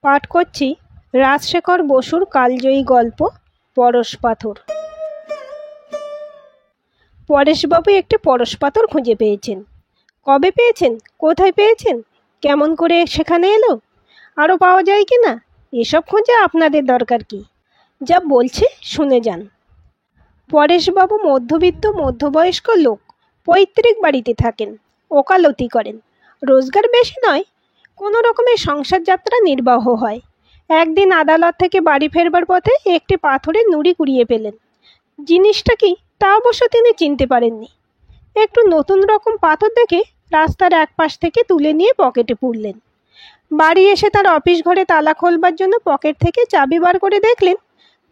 পাঠ করছি রাজশেখর বসুর কালজয়ী গল্প পরশ পাথর। পরেশবাবু একটি পরশ পাথর খুঁজে পেয়েছেন। কবে পেয়েছেন, কোথায় পেয়েছেন, কেমন করে সেখানে এলো, আরও পাওয়া যায় কি না, এসব খোঁজে আপনাদের দরকার কি? যা বলছে শুনে যান। পরেশবাবু মধ্যবিত্ত মধ্যবয়স্ক লোক, পৈতৃক বাড়িতে থাকেন, ওকালতি করেন, রোজগার বেশি নয়, কোনো রকমের সংসার যাত্রা নির্বাহ হয়। একদিন আদালত থেকে বাড়ি ফেরবার পথে একটি পাথরের নুড়ি কুড়িয়ে পেলেন। জিনিসটা কি তা অবশ্য তিনি চিনতে পারেননি। একটু নতুন রকম পাথর দেখে রাস্তার এক পাশ থেকে তুলে নিয়ে পকেটে পুরলেন। বাড়ি এসে তার অফিস ঘরে তালা খোলবার জন্য পকেট থেকে চাবি বার করে দেখলেন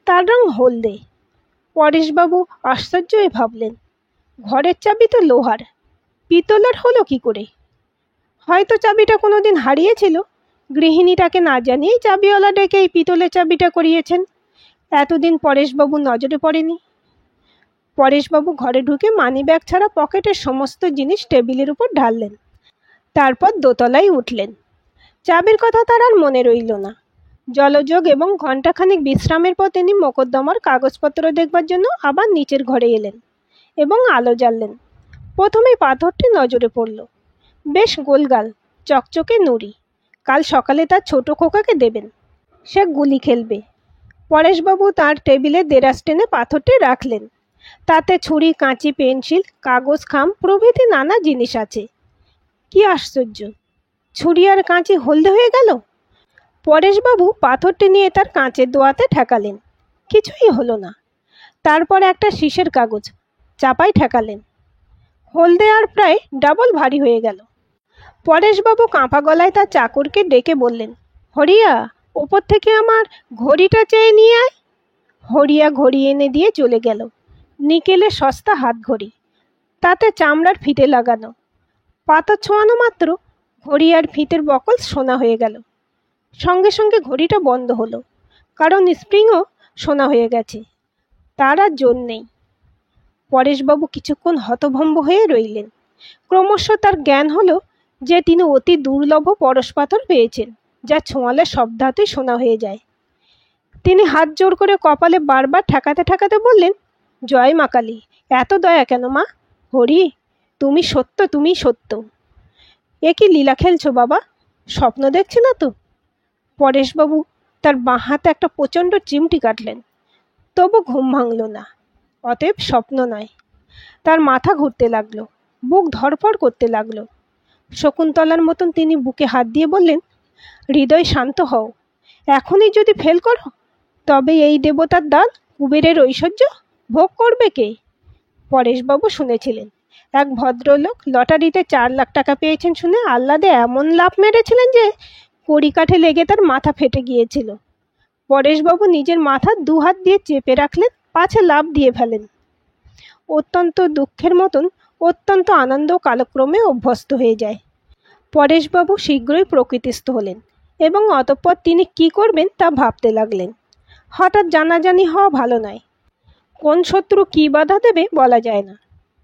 তার রং হলদে। পরেশবাবু আশ্চর্য হয়ে ভাবলেন, ঘরের চাবি তো লোহার, পিতলের হলো কি করে? হয়তো চাবিটা কোনোদিন হারিয়েছিল, গৃহিণীটাকে না জানিয়েই চাবিওয়ালা ডেকে এই পিতলের চাবিটা করিয়েছেন। এতদিন পরেশবাবু নজরে পড়েনি। পরেশবাবু ঘরে ঢুকে মানিব্যাগ ছাড়া পকেটের সমস্ত জিনিস টেবিলের উপর ঢাললেন। তারপর দোতলায় উঠলেন। চাবির কথা তার আর মনে রইল না। জলযোগ এবং ঘণ্টাখানিক বিশ্রামের পর তিনি মোকদ্দমার কাগজপত্র দেখবার জন্য আবার নিচের ঘরে এলেন এবং আলো জ্বাললেন। প্রথমেই পাথরটি নজরে পড়ল। বেশ গোলগাল, চকচকে নুড়ি। কাল সকালে তার ছোট খোকাকে দেবেন, সে গুলি খেলবে। পরেশবাবু তার টেবিলে দেরাজ টেনে পাথরটি রাখলেন। তাতে ছুরি, কাঁচি, পেন্সিল, কাগজ, খাম প্রভৃতি নানা জিনিস আছে। কি আশ্চর্য, ছুরি আর কাঁচি হলদে হয়ে গেল। পরেশবাবু পাথরটি নিয়ে তার কাঁচের দোয়াতে ঠেকালেন, কিছুই হলো না। তারপর একটা শীষের কাগজ চাপায় ঠেকালেন, হলদে আর প্রায় ডাবল ভারী হয়ে গেল। পরেশবাবু কাঁপা গলায় তার চাকরকে ডেকে বললেন, হরিয়া, ওপর থেকে আমার ঘড়িটা চেয়ে নিয়ে আয়। হরিয়া ঘড়ি এনে দিয়ে চলে গেল। নিকেলের সস্তা হাত ঘড়ি, তাতে চামড়ার ফিতে লাগানো। পাথর ছোঁয়ানো মাত্র ঘড়ি আর ফিতের বকল সোনা হয়ে গেল। সঙ্গে সঙ্গে ঘড়িটা বন্ধ হলো, কারণ স্প্রিংও সোনা হয়ে গেছে। তার আর জোর নেই। পরেশবাবু কিছুক্ষণ হতভম্ব হয়ে রইলেন। ক্রমশ তার জ্ঞান হলো যে তিনি অতি দুর্লভ পরশ পাথর পেয়েছেন, যা ছোঁয়ালে সব ধাতুই সোনা হয়ে যায়। তিনি হাত জোর করে কপালে বারবার ঠেকাতে ঠেকাতে বললেন, জয় মা কালী, এত দয়া কেন মা? হরি, তুমি সত্য, তুমি সত্য। এ কি লীলা খেলছো বাবা? স্বপ্ন দেখছি না তো? পরেশবাবু তার বাঁ হাতে একটা প্রচণ্ড চিমটি কাটলেন, তবু ঘুম ভাঙল না। অতএব স্বপ্ন নয়। তার মাথা ঘুরতে লাগলো, বুক ধড়ফড় করতে লাগলো। শকুন্তলার মতন তিনি বুকে হাত দিয়ে বললেন, হৃদয় শান্ত হও। এখনই যদি ফেল করো, তবে এই দেবতার দান, কুবেরের ঐশ্বর্য ভোগ করবে কে? পরেশবাবু শুনেছিলেন এক ভদ্রলোক লটারিতে 4 লাখ টাকা পেয়েছেন শুনে আহ্লাদে এমন লাফ মেরেছিলেন যে কড়িকাঠে লেগে তার মাথা ফেটে গিয়েছিল। পরেশবাবু নিজের মাথা 2 হাত দিয়ে চেপে রাখলেন, পাছে লাফ দিয়ে ফেলেন। অত্যন্ত দুঃখের মতন অত্যন্ত আনন্দ কালক্রমে অভ্যস্ত হয়ে যায়। পরেশবাবু শীঘ্রই প্রকৃতিস্থ হলেন এবং অতঃপর তিনি কি করবেন তা ভাবতে লাগলেন। হঠাৎ জানাজানি হওয়া ভালো নয়। কোন শত্রু কি বাধা দেবে বলা যায় না।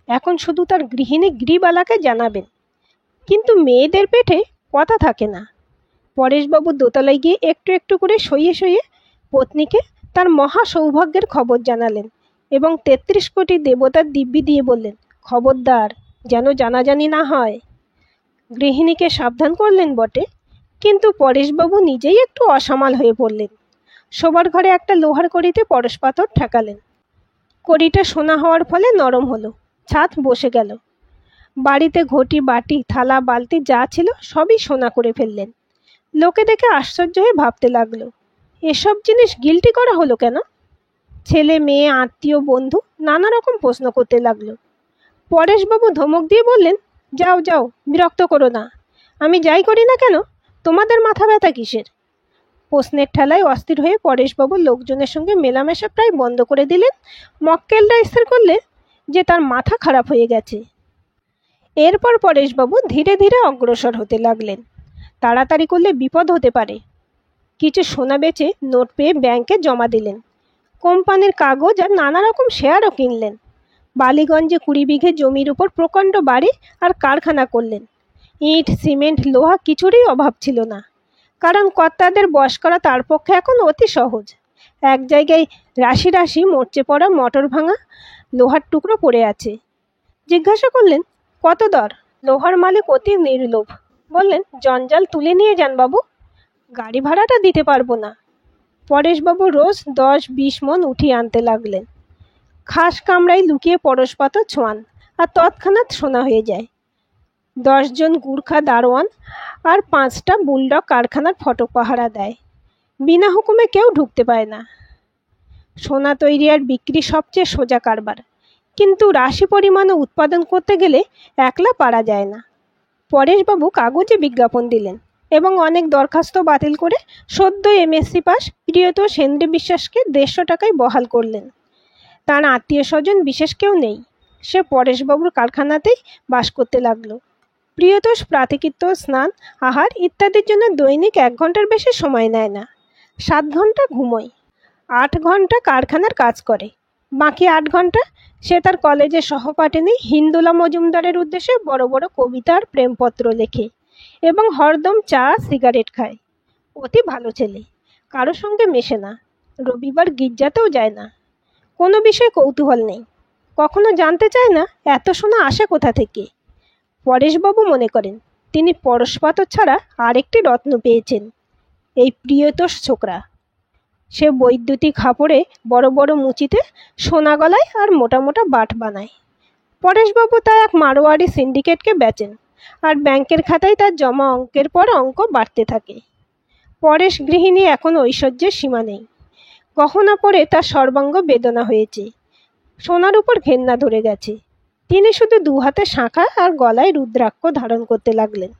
এখন শুধু তার গৃহিণী গৃহবালাকে জানাবেন, কিন্তু মেয়েদের পেটে কথা থাকে না। পরেশবাবু দোতলায় গিয়ে একটু একটু করে সইয়ে সইয়ে পত্নীকে তার মহা সৌভাগ্যের খবর জানালেন এবং 33 কোটি দেবতার দিব্যি দিয়ে বললেন, খবরদার যেন জানাজানি না হয়। গৃহিণীকে সাবধান করলেন বটে, কিন্তু পরেশবাবু নিজেই একটু অসামাল হয়ে পড়লেন। শোবার ঘরে একটা লোহার কড়িতে পরশ পাথর ঠেকালেন। কড়িটা সোনা হওয়ার ফলে নরম হলো, ছাদ বসে গেল। বাড়িতে ঘটি, বাটি, থালা, বালতি যা ছিল সবই সোনা করে ফেললেন। লোকে দেখে আশ্চর্য হয়ে ভাবতে লাগলো, এসব জিনিস গিল্টি করা হলো কেন? ছেলে, মেয়ে, আত্মীয়, বন্ধু নানা রকম প্রশ্ন করতে লাগলো। পরেশবাবু ধমক দিয়ে বললেন, যাও যাও, বিরক্ত করো না। আমি যাই করি না কেন, তোমাদের মাথা ব্যথা কিসের? প্রশ্নের ঠেলায় অস্থির হয়ে পরেশবাবু লোকজনের সঙ্গে মেলামেশা প্রায় বন্ধ করে দিলেন। মক্কেলরা স্থির করলে যে তার মাথা খারাপ হয়ে গেছে। এরপর পরেশবাবু ধীরে ধীরে অগ্রসর হতে লাগলেন। তাড়াতাড়ি করলে বিপদ হতে পারে। কিছু সোনা বেচে নোট পেয়ে ব্যাংকে জমা দিলেন। কোম্পানির কাগজ আর নানা রকম শেয়ারও কিনলেন। বালিগঞ্জে 20 বিঘে জমির উপর প্রকাণ্ড বাড়ি আর কারখানা করলেন। ইট, সিমেন্ট, লোহা কিছুরই অভাব ছিল না। কারণ কর্তাদের বশ করা তার পক্ষে এখন অতি সহজ। এক জায়গায় রাশি রাশি মরচে পড়া মটর ভাঙা লোহার টুকরো পড়ে আছে। জিজ্ঞাসা করলেন, কত দর? লোহার মালিক অতি নির্লোভ বললেন, জঞ্জাল তুলে নিয়ে যান বাবু, গাড়ি ভাড়াটা দিতে পারবো না। পরেশবাবু রোজ 10-20 মণ উঠিয়ে আনতে লাগলেন। খাস কামড়ায় লুকিয়ে পরশ পাথর ছোঁয়ান, আর তৎক্ষণাৎ সোনা হয়ে যায়। 10 জন গুর্খা দারোয়ান আর 5টা বুলডগ কারখানার ফটক পাহারা দেয়। বিনা হুকুমে কেউ ঢুকতে পায় না। সোনা তৈরি আর বিক্রি সবচেয়ে সোজা কারবার, কিন্তু রাশি পরিমাণে উৎপাদন করতে গেলে একলা পারা যায় না। পরেশবাবু কাগজে বিজ্ঞাপন দিলেন এবং অনেক দরখাস্ত বাতিল করে সদ্য এমএসসি পাস প্রিয়তোষ হেনরি বিশ্বাসকে 150 টাকায় বহাল করলেন। তার আত্মীয় স্বজন বিশেষ কেউ নেই, সে পরেশবাবুর কারখানাতেই বাস করতে লাগলো। প্রিয়তোষ প্রাতঃকৃত্য, স্নান, আহার ইত্যাদির জন্য দৈনিক 1 ঘন্টার বেশি সময় নেয় না। 7 ঘন্টা ঘুমোয়, 8 ঘন্টা কারখানার কাজ করে, বাকি 8 ঘন্টা সে তার কলেজের সহপাঠিনী হিন্দুলা মজুমদারের উদ্দেশ্যে বড় বড় কবিতা আর প্রেমপত্র লেখে এবং হরদম চা সিগারেট খায়। অতি ভালো ছেলে, কারো সঙ্গে মেশে না, রবিবার গির্জাতেও যায় না, কোনো বিষয়ে কৌতূহল নেই, কখনো জানতে চায় না এত সোনা আসে কোথা থেকে। পরেশবাবু মনে করেন তিনি পরশপাথর ছাড়া আরেকটি রত্ন পেয়েছেন, এই প্রিয়তোষ ছোকরা। সে বৈদ্যুতিক হাঁপড়ে বড় বড় মুচিতে সোনা গলায় আর মোটা মোটা বাট বানায়। পরেশবাবু তা এক মারোয়ারি সিন্ডিকেটকে বেচেন, আর ব্যাংকের খাতায় তার জমা অঙ্কের পর অঙ্ক বাড়তে থাকে। পরেশ গৃহিণী এখন ঐশ্বর্যের সীমা নেই। গহনা পরে তার সর্বাঙ্গ বেদনা হয়েছে, সোনার উপর ঘেন্না ধরে গেছে। তিনি শুধু 2 হাতে শাঁখা আর গলায় রুদ্রাক্ষ ধারণ করতে লাগলেন।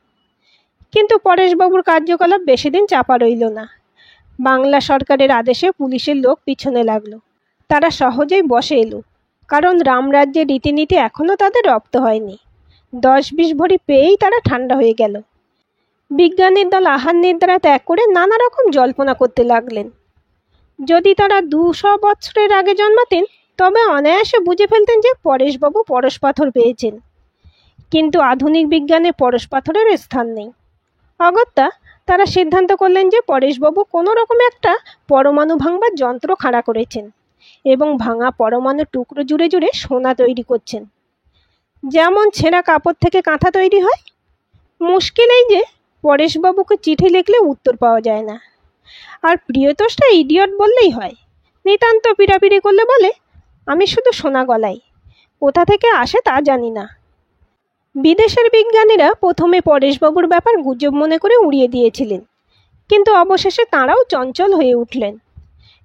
কিন্তু পরেশবাবুর কার্যকলাপ বেশি দিন চাপা রইল না। বাংলা সরকারের আদেশে পুলিশের লোক পিছনে লাগলো। তারা সহজেই বসে এলো, কারণ রামরাজ্যের রীতিনীতি এখনও তাদের রপ্ত হয়নি। 10-20 ভরি পেয়েই তারা ঠান্ডা হয়ে গেল। বিজ্ঞানীর দল আহার নিদ্রা ত্যাগ করে নানা রকম জল্পনা করতে লাগলেন। যদি তারা 200 বছরের আগে জন্মাতেন তবে অনায়াসে বুঝে ফেলতেন যে পরেশবাবু পরশ পাথর পেয়েছেন। কিন্তু আধুনিক বিজ্ঞানে পরশ পাথরের স্থান নেই। অগত্যা তারা সিদ্ধান্ত করলেন যে পরেশবাবু কোনো রকম একটা পরমাণু ভাঙবার যন্ত্র খাড়া করেছেন এবং ভাঙা পরমাণু টুকরো জুড়ে জুড়ে সোনা তৈরি করছেন, যেমন ছেঁড়া কাপড় থেকে কাঁথা তৈরি হয়। মুশকিল এই যে পরেশবাবুকে চিঠি লিখলে উত্তর পাওয়া যায় না, আর প্রিয়তোষটা ইডিয়ট বললেই হয়। নিতান্ত পিড়াপিড়ি করলে বলে, আমি শুধু সোনা গলাই, কোথা থেকে আসে তা জানি না। বিদেশের বিজ্ঞানীরা প্রথমে পরেশবাবুর ব্যাপার গুজব মনে করে উড়িয়ে দিয়েছিলেন, কিন্তু অবশেষে তাঁরাও চঞ্চল হয়ে উঠলেন।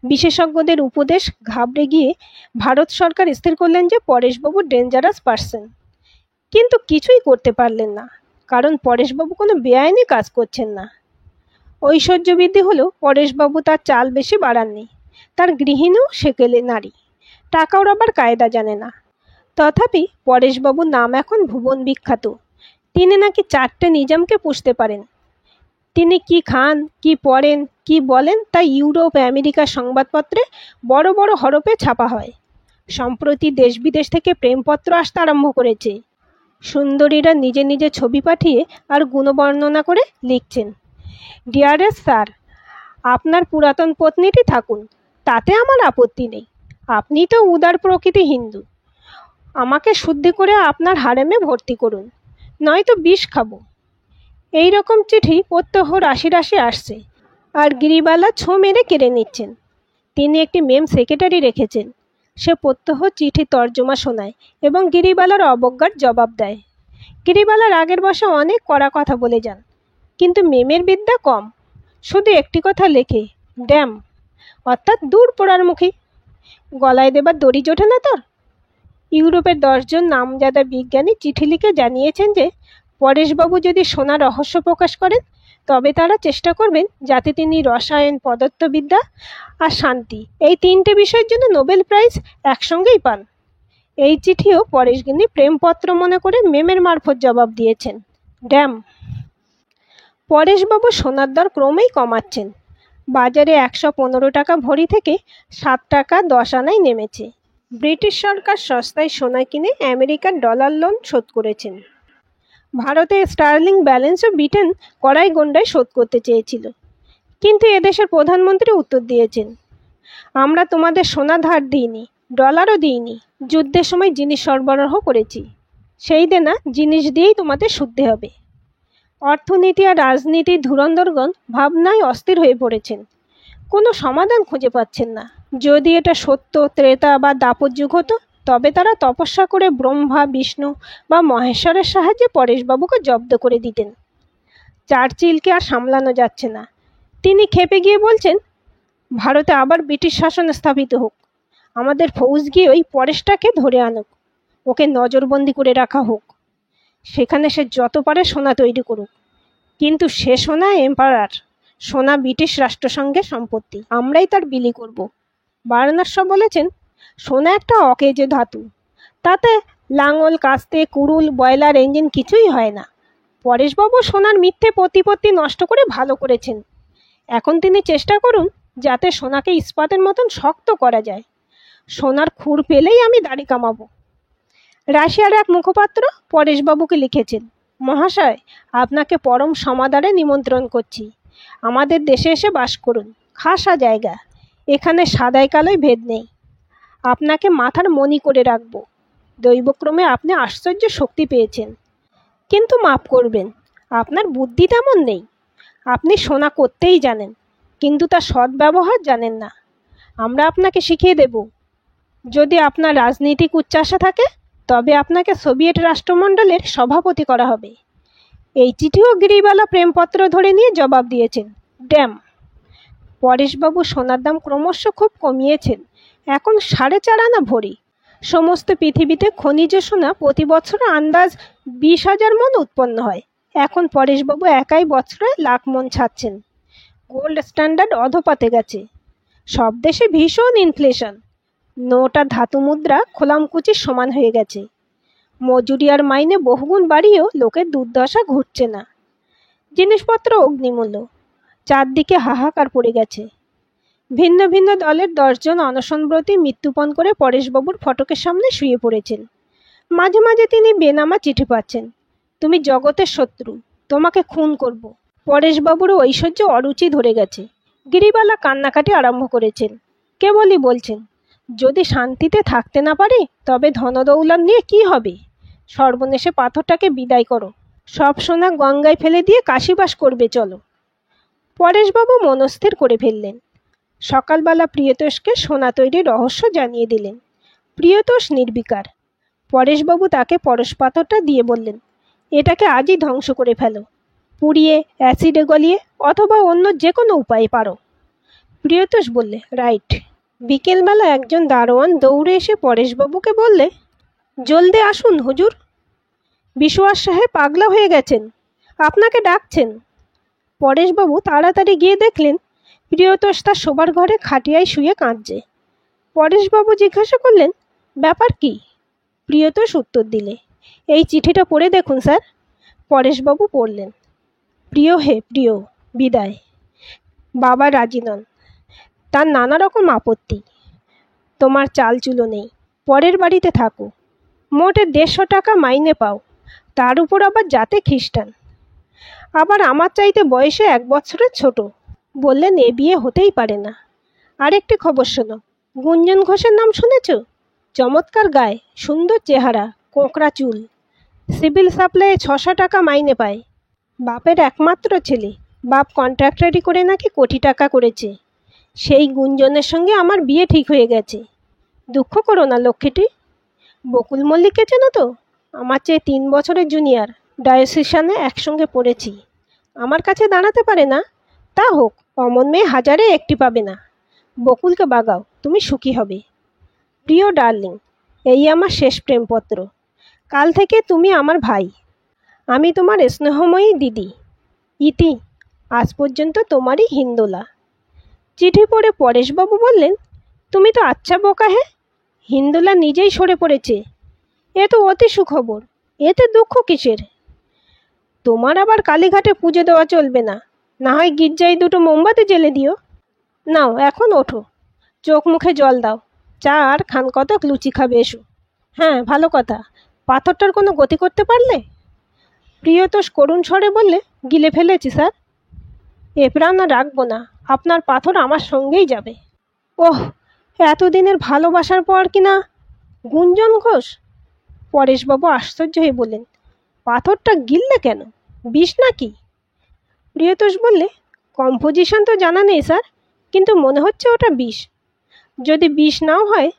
বিশেষজ্ঞদের উপদেশ ঘাবড়ে গিয়ে ভারত সরকার স্থির করলেন যে পরেশবাবু ডেঞ্জারাস পার্সন, কিন্তু কিছুই করতে পারলেন না, কারণ পরেশবাবু কোনো বেআইনি কাজ করছেন না। ঐশ্বর্যবৃদ্ধি হলেও পরেশবাবু তার চাল বেশি বাড়াননি। তার গৃহিণীও সেকেলে নারী, টাকা ওড়াবার কায়দা জানে না। তথাপি পরেশবাবুর নাম এখন ভুবন বিখ্যাত। তিনি নাকি 4টে নিজামকে পুষতে পারেন। তিনি কি খান, কি পড়েন, কি বলেন তা ইউরোপ আমেরিকার সংবাদপত্রে বড় বড় হরফে ছাপা হয়। সম্প্রতি দেশ বিদেশ থেকে প্রেমপত্র আসতে আরম্ভ করেছে। সুন্দরীরা নিজে নিজে ছবি পাঠিয়ে আর গুণবর্ণনা করে লিখছেন, ডিয়ারেস্ট স্যার, আপনার পুরাতন পত্নীটি থাকুন, তাতে আমার আপত্তি নেই। আপনি তো উদার প্রকৃতি হিন্দু, আমাকে শুদ্ধি করে আপনার হারেমে ভর্তি করুন, নয়তো বিষ খাবো। এই রকম চিঠি প্রত্যহ রাশি রাশি আসছে, আর গিরিবালা ছো মেরে কেড়ে নিচ্ছেন। তিনি একটি মেম সেক্রেটারি রেখেছেন, সে প্রত্যহ চিঠি তর্জমা শোনায় এবং গিরিবালার অবজ্ঞার জবাব দেয়। গিরিবালার আগের বসে অনেক কড়া কথা বলে যান, কিন্তু মেমের বিদ্যা কম। শুধু একটি কথা লেখে, ড্যাম, অর্থাৎ দূর পোড়ার মুখী। গলায় দেবার দড়ি জোটে না তোর। ইউরোপের 10 জন নামজাদা বিজ্ঞানী চিঠি লিখে জানিয়েছেন যে পরেশবাবু যদি সোনার রহস্য প্রকাশ করেন তবে তারা চেষ্টা করবেন যাতে তিনি রসায়ন, পদার্থবিদ্যা আর শান্তি এই 3টে বিষয়ের জন্য নোবেল প্রাইজ একসঙ্গেই পান। এই চিঠিও পরেশগিন্নি প্রেমপত্র মনে করে মেমের মারফত জবাব দিয়েছেন, ড্যাম। পরেশবাবু সোনার দর ক্রমেই কমাচ্ছেন। বাজারে 115 টাকা ভরি থেকে 7 টাকা 10 আনায় নেমেছে। ব্রিটিশ সরকার সস্তায় সোনা কিনে আমেরিকার ডলার লোন শোধ করেছেন। ভারতে স্টার্লিং ব্যালেন্সও ব্রিটেন কড়াই গন্ডায় শোধ করতে চেয়েছিল, কিন্তু এদেশের প্রধানমন্ত্রী উত্তর দিয়েছেন, আমরা তোমাদের সোনা ধার দিইনি, ডলারও দিইনি, যুদ্ধের সময় জিনিস সরবরাহ করেছি, সেই দেনা জিনিস দিয়েই তোমাদের শুধতে হবে। অর্থনীতি আর রাজনীতির ধুরন্ধরগণ ভাবনায় অস্থির হয়ে পড়েছেন, কোনো সমাধান খুঁজে পাচ্ছেন না। যদি এটা সত্য ত্রেতা বা দাপর যুগ হতো, তবে তারা তপস্যা করে ব্রহ্মা, বিষ্ণু বা মহেশ্বরের সাহায্যে পরেশবাবুকে জব্দ করে দিতেন। চার্চিলকে আর সামলানো যাচ্ছে না। তিনি ক্ষেপে গিয়ে বলছেন, ভারতে আবার ব্রিটিশ শাসন স্থাপিত হোক, আমাদের ফৌজ গিয়ে ওই পরেশটাকে ধরে আনুক, ওকে নজরবন্দি করে রাখা হোক, সেখানে সে যত পারে সোনা তৈরি করুক, কিন্তু সে সোনা এম্পারার, সোনা ব্রিটিশ রাষ্ট্রসংঘের সম্পত্তি, আমরাই তার বিলি করব। বারাণস্য বলেছেন, সোনা একটা অকেজে ধাতু, তাতে লাঙল, কাস্তে, কুড়ুল, বয়লার ইঞ্জিন কিছুই হয় না। পরেশবাবু সোনার মিথ্যে প্রতিপত্তি নষ্ট করে ভালো করেছেন। এখন তিনি চেষ্টা করুন যাতে সোনাকে ইস্পাতের মতন শক্ত করা যায়। সোনার খুর পেলেই আমি দাড়ি কামাবো। রাশিয়ার এক মুখপাত্র পরেশবাবুকে লিখেছেন, মহাশয়, আপনাকে পরম সমাদরে নিমন্ত্রণ করছি। আমাদের দেশে এসে বাস করুন, খাসা জায়গা, এখানে সাদাই কালোই ভেদ নেই। আপনাকে মাথার মণি করে রাখবো। দৈবক্রমে আপনি আশ্চর্য শক্তি পেয়েছেন, কিন্তু মাফ করবেন, আপনার বুদ্ধি তেমন নেই। আপনি সোনা করতেই জানেন, কিন্তু তার সদ্ব্যবহার জানেন না। আমরা আপনাকে শিখিয়ে দেব। যদি আপনার রাজনৈতিক উচ্চাশা থাকে, তবে আপনাকে সোভিয়েত রাষ্ট্রমণ্ডলের সভাপতি করা হবে। এই চিঠিও গিরিবালা প্রেমপত্র ধরে নিয়ে জবাব দিয়েছেন, ড্যাম। পরেশবাবু সোনার দাম ক্রমশ খুব কমিয়েছেন, এখন 4.5 আনা ভরি। সমস্ত পৃথিবীতে খনিজ সোনা প্রতি বছর আন্দাজ 20,000 মণ উৎপন্ন হয়। এখন পরেশবাবু একাই বছরে 1,00,000 মণ ছাড়ছেন। গোল্ড স্ট্যান্ডার্ড অধপাতে গেছে। সব দেশে ভীষণ ইনফ্লেশন। নোট আর ধাতু মুদ্রা খোলামকুচির সমান হয়ে গেছে। মজুরি আর মাইনে বহুগুণ বাড়িয়েও লোকের দুর্দশা ঘুরছে না। জিনিসপত্র অগ্নিমূল্য। চারদিকে হাহাকার পড়ে গেছে। ভিন্ন ভিন্ন দলের 10 জন অনশনব্রতী মৃত্যুপণ করে পরেশবাবুর ফটকের সামনে শুয়ে পড়েছেন। মাঝে মাঝে তিনি বেনামা চিঠি পাচ্ছেন, তুমি জগতের শত্রু, তোমাকে খুন করব। পরেশবাবুর ঐশ্বর্য অরুচি ধরে গেছে। গিরিবালা কান্নাকাটি আরম্ভ করেছেন। কেবলই বলছেন, যদি শান্তিতে থাকতে না পারি, তবে ধনদৌলত নিয়ে কি হবে? সর্বনেশে পাথরটাকে বিদায় করো, সব সোনা গঙ্গায় ফেলে দিয়ে কাশিবাস করবে চলো। পরেশবাবু মনস্থির করে ফেললেন। সকালবেলা প্রিয়তোষকে সোনা তৈরির রহস্য জানিয়ে দিলেন। প্রিয়তোষ নির্বিকার। পরেশবাবু তাকে পরশ পাথরটা দিয়ে বললেন, এটাকে আজই ধ্বংস করে ফেলো, পুড়িয়ে অ্যাসিডে গলিয়ে, অথবা অন্য যে কোনো উপায়ে পারো। প্রিয়তোষ বললে, রাইট। বিকেলবেলা একজন দারোয়ান দৌড়ে এসে পরেশবাবুকে বললে, জলদি আসুন হুজুর, বিশোয়াস সাহেব পাগলা হয়ে গেছেন, আপনাকে ডাকছেন। পরেশবাবু তাড়াতাড়ি গিয়ে দেখলেন প্রিয়তোষ তার শোবার ঘরে খাটিয়ায় শুয়ে কাঁদছে। পরেশবাবু জিজ্ঞাসা করলেন, ব্যাপার কি? প্রিয়তোষ উত্তর দিলে, এই চিঠিটা পড়ে দেখুন স্যার। পরেশবাবু পড়লেন, প্রিয় হে প্রিয়, বিদায়। বাবা রাজি নন, তার নানা রকম আপত্তি। তোমার চালচুলো নেই, পরের বাড়িতে থাকো, মোট 150 টাকা মাইনে পাও, তার উপর আবার জাতে খ্রিস্টান, আবার আমার চাইতে বয়সে 1 বছরের ছোট। বললেন, এ বিয়ে হতেই পারে না। আরেকটি খবর শোনো, গুঞ্জন ঘোষের নাম শুনেছ? চমৎকার গায়ে, সুন্দর চেহারা, কোঁকড়া চুল, সিভিল সাপ্লাইয়ে 600 টাকা মাইনে পায়। বাপের একমাত্র ছেলে, বাপ কন্ট্রাক্টারি করে নাকি কোটি টাকা করেছে। সেই গুঞ্জনের সঙ্গে আমার বিয়ে ঠিক হয়ে গেছে। দুঃখ করো না লক্ষ্মীটি। বকুল মল্লিককে চেনো তো? আমার চেয়ে 3 বছরের জুনিয়র, ডায়োসিসানে একসঙ্গে পড়েছি। আমার কাছে দাঁড়াতে পারে না, তা হোক, অমন মেয়ে হাজারে একটি পাবে না। বকুলকে বাগাও, তুমি সুখী হবে। প্রিয় ডার্লিং, এই আমার শেষ প্রেমপত্র। কাল থেকে তুমি আমার ভাই, আমি তোমার স্নেহময়ী দিদি। ইতি, আজ পর্যন্ত তোমারই হিন্দোলা। চিঠি পড়ে পরেশবাবু বললেন, তুমি তো আচ্ছা বোকা হে, হিন্দোলা নিজেই সরে পড়েছে। এ তো অতি সুখবর, এতে দুঃখ কিসের? তোমার আবার কালীঘাটে পুজো দেওয়া চলবে না, না হয় গির্জায় 2টো মোমবাতি জ্বেলে দিও। নাও এখন ওঠো, চোখ মুখে জল দাও, চা আর খান কতক লুচি খাবে এসো। হ্যাঁ, ভালো কথা, পাথরটার কোনো গতি করতে পারলে? প্রিয়তোষ করুণ স্বরে বললে, গিলে ফেলেছি স্যার, এ প্রাণ আর রাখবো না। আপনার পাথর আমার সঙ্গেই যাবে। ওহ, এতদিনের ভালোবাসার পর কিনা গুঞ্জন ঘোষ! পরেশবাবু আশ্চর্য হয়ে বললেন, পাথরটা গিললে কেন? বিষ নাকি? প্রিয়তোষ বললে, কম্পোজিশন তো জানা নেই স্যার, কিন্তু মনে হচ্ছে ওটা বিষ। যদি বিষ নাও হয়,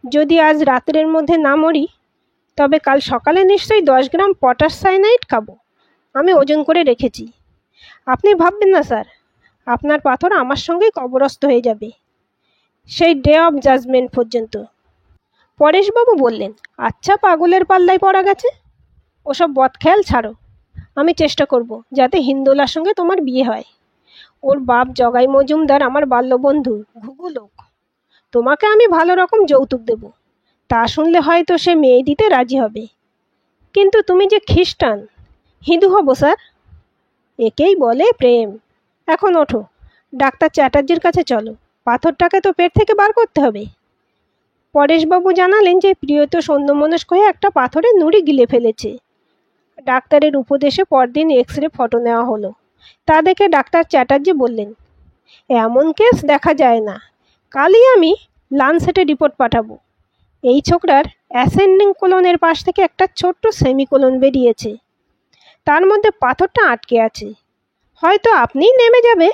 যদি আজ রাত্রের মধ্যে না মরি, তবে কাল সকালে নিশ্চয়ই 10 গ্রাম পটাশ সায়ানাইড খাবো। আমি ওজন করে রেখেছি। আপনি ভাববেন না স্যার, আপনার পাথর আমার সঙ্গেই কবরস্থ হয়ে যাবে, সেই ডে অফ জাজমেন্ট পর্যন্ত। পরেশবাবু বললেন, আচ্ছা, পাগলের পাল্লায় পড়া গেছে। ওসব বদখেয়াল ছাড়ো। আমি চেষ্টা করব যাতে হিন্দোলার সঙ্গে তোমার বিয়ে হয়। ওর বাপ জগাই মজুমদার আমার বাল্যবন্ধু, ঘুঘু লোক। তোমাকে আমি ভালো রকম যৌতুক দেব। তা শুনলে হয়তো সে মেয়ে দিতে রাজি হবে। কিন্তু তুমি যে খ্রিস্টান। হিন্দু হব স্যার। একেই বলে প্রেম। এখন ওঠো, ডাক্তার চ্যাটার্জির কাছে চলো। পাথরটাকে তো পেট থেকে বার করতে হবে। পরেশবাবু জানালেন যে প্রিয়তোষ অন্যমনস্ক হয়ে একটা পাথরের নুড়ি গিলে ফেলেছে। ডাক্তারের উপদেশে পরদিন এক্স-রে ফটো নেওয়া হলো। তা দেখে ডাক্তার চ্যাটার্জি বললেন, এমন কেস দেখা যায় না। কালই আমি লানসেটে রিপোর্ট পাঠাবো। এই ছোকরার অ্যাসেন্ডিং কোলনের পাশ থেকে একটা ছোট্ট সেমিকোলন বেরিয়েছে। তার মধ্যে পাথরটা আটকে আছে। হয়তো আপনিই নেমে যাবে।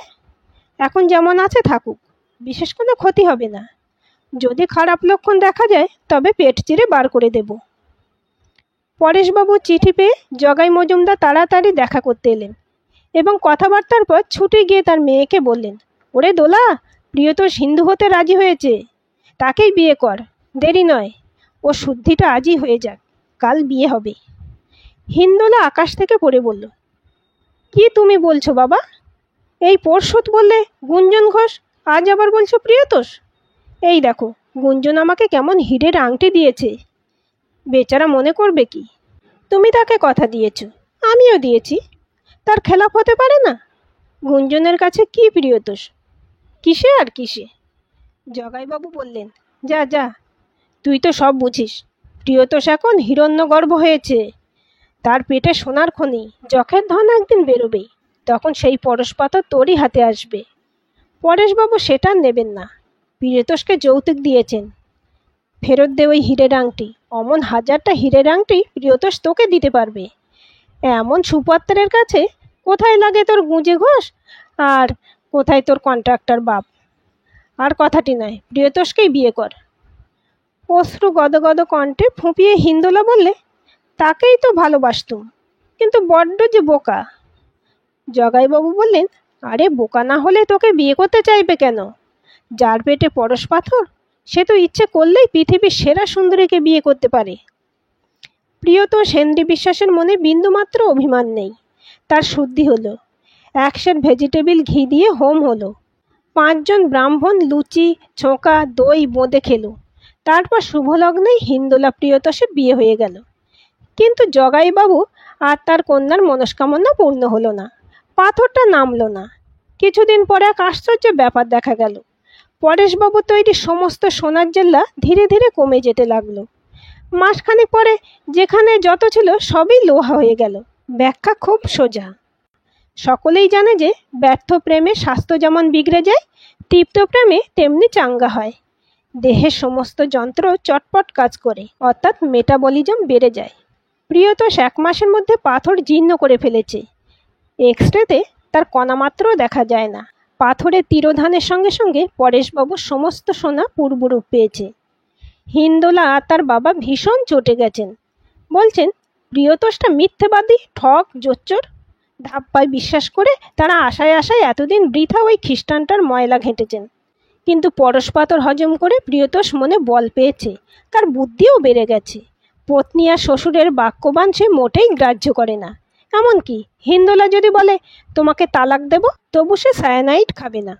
এখন যেমন আছে থাকুক, বিশেষ কোনো ক্ষতি হবে না। যদি খারাপ লক্ষণ দেখা যায় তবে পেট চিরে বার করে দেব। পরেশবাবু চিঠি পেয়ে জগাই মজুমদার তাড়াতাড়ি দেখা করতে এলেন এবং কথাবার্তার পর ছুটে গিয়ে তার মেয়েকে বললেন, ওরে দোলা, প্রিয়তোষ হিন্দু হতে রাজি হয়েছে। তাকেই বিয়ে কর, দেরি নয়। ও শুদ্ধিটা আজই হয়ে যাক, কাল বিয়ে হবে। হিন্দোলা আকাশ থেকে পড়ে বলল, কি তুমি বলছো বাবা? এই পরশুত বললে গুঞ্জন ঘোষ, আজ আবার বলছো প্রিয়তোষ? এই দেখো, গুঞ্জন আমাকে কেমন হীরের আংটি দিয়েছে। বেচারা মনে করবে কি? তুমি তাকে কথা দিয়েছ, আমিও দিয়েছি। তার খেলাপ হতে পারে না? গুঞ্জনের কাছে কি প্রিয়তোষ? কিসে আর কিসে? জগাইবাবু বললেন, যা যা, তুই তো সব বুঝিস। প্রিয়তোষ এখন হিরণ্যগর্ভ হয়েছে। তার পেটে সোনার খনি, যখের ধন একদিন বেরোবেই। তখন সেই পরশ পাথর তোরই হাতে আসবে। পরেশবাবু সেটা নেবেন না। প্রিয়তোষকে যৌতুক দিয়েছেন, ফেরত দে ওই হীরের আংটি। অমন 1000টা হীরের আংটি প্রিয়তোষ তোকে দিতে পারবে। এমন সুপাত্রের কাছে কোথায় লাগে তোর গুঁজে ঘোষ, আর কোথায় তোর কন্ট্রাক্টর বাপ? আর কথাটি নয়, প্রিয়তোষকেই বিয়ে কর। অশ্রু গদগদ কণ্ঠে ফুঁপিয়ে হিন্দোলা বললে, তাকেই তো ভালোবাসতুম, কিন্তু বড্ড যে বোকা। জগাইবাবু বললেন, আরে বোকা না হলে তোকে বিয়ে করতে চাইবে কেন? যার পেটে পরশ পাথর, সে তো ইচ্ছে করলেই পৃথিবীর সেরা সুন্দরীকে বিয়ে করতে পারে। প্রিয়তোষ হেনরি বিশ্বাসের মনে বিন্দুমাত্র অভিমান নেই। তার শুদ্ধি হলো। 1 সের ভেজিটেবিল ঘি দিয়ে হোম হলো। 5 জন ব্রাহ্মণ লুচি, ছোঁকা, দই বোঁদে খেলো। তারপর শুভলগ্নেই হিন্দোলা প্রিয়তোষের বিয়ে হয়ে গেল। কিন্তু জগাইবাবু আর তার কন্যার মনস্কামনা পূর্ণ হলো না। পাথরটা নামলো না। কিছুদিন পরে এক আশ্চর্য ব্যাপার দেখা গেল। পরেশবাবু তৈরি সমস্ত সোনার জেল্লা ধীরে ধীরে কমে যেতে লাগলো। মাসখানেক পরে যেখানে যত ছিল সবই লোহা হয়ে গেল। ব্যাখ্যা খুব সোজা। সকলেই জানে যে ব্যর্থ প্রেমে স্বাস্থ্য যেমন বিগড়ে যায়, তৃপ্ত প্রেমে তেমনি চাঙ্গা হয়। দেহের সমস্ত যন্ত্র চটপট কাজ করে, অর্থাৎ মেটাবলিজম বেড়ে যায়। প্রিয়তোষ 1 মাসের মধ্যে পাথর জীর্ণ করে ফেলেছে। এক্স-রেতে তার কণামাত্রও দেখা যায় না। পাথরের তিরোধানের সঙ্গে সঙ্গে পরেশবাবুর সমস্ত সোনা পূর্বরূপ পেয়েছে। হিন্দোলা আর তার বাবা ভীষণ চটে গেছেন। বলছেন, প্রিয়তোষটা মিথ্যেবাদী, ঠক, জোচ্চোর। ধাপ্পায় বিশ্বাস করে তারা আশায় আশায় এতদিন বৃথা ওই খ্রিস্টানটার ময়লা ঘেঁটেছেন। কিন্তু পরশ পাথর হজম করে প্রিয়তোষ মনে বল পেয়েছে, তার বুদ্ধিও বেড়ে গেছে। পত্নী আর শ্বশুরের বাক্যবাণ সে মোটেই গ্রাহ্য করে না। এমনকি হিন্দোলা যদি বলে তোমাকে তালাক দেব, তবু সে সায়ানাইড খাবে না।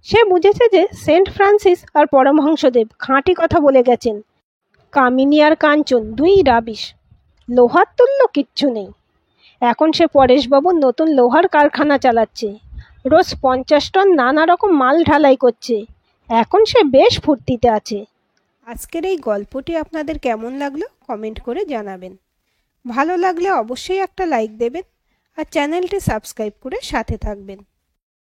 সে বুঝেছে যে সেন্ট ফ্রান্সিস আর পরমহংসদেব খাঁটি কথা বলে গেছেন, কামিনী আর কাঞ্চন দুই রাবিশ, লোহার তুল্য কিচ্ছু নেই। এখন সে পরেশবাবুর নতুন লোহার কারখানা চালাচ্ছে। রোজ 50 টন নানা রকম মাল ঢালাই করছে। এখন সে বেশ ফুর্তিতে আছে। আজকের এই গল্পটি আপনাদের কেমন লাগলো কমেন্ট করে জানাবেন। ভালো লাগলে অবশ্যই একটা লাইক দেবেন আর চ্যানেলটি সাবস্ক্রাইব করে সাথে থাকবেন।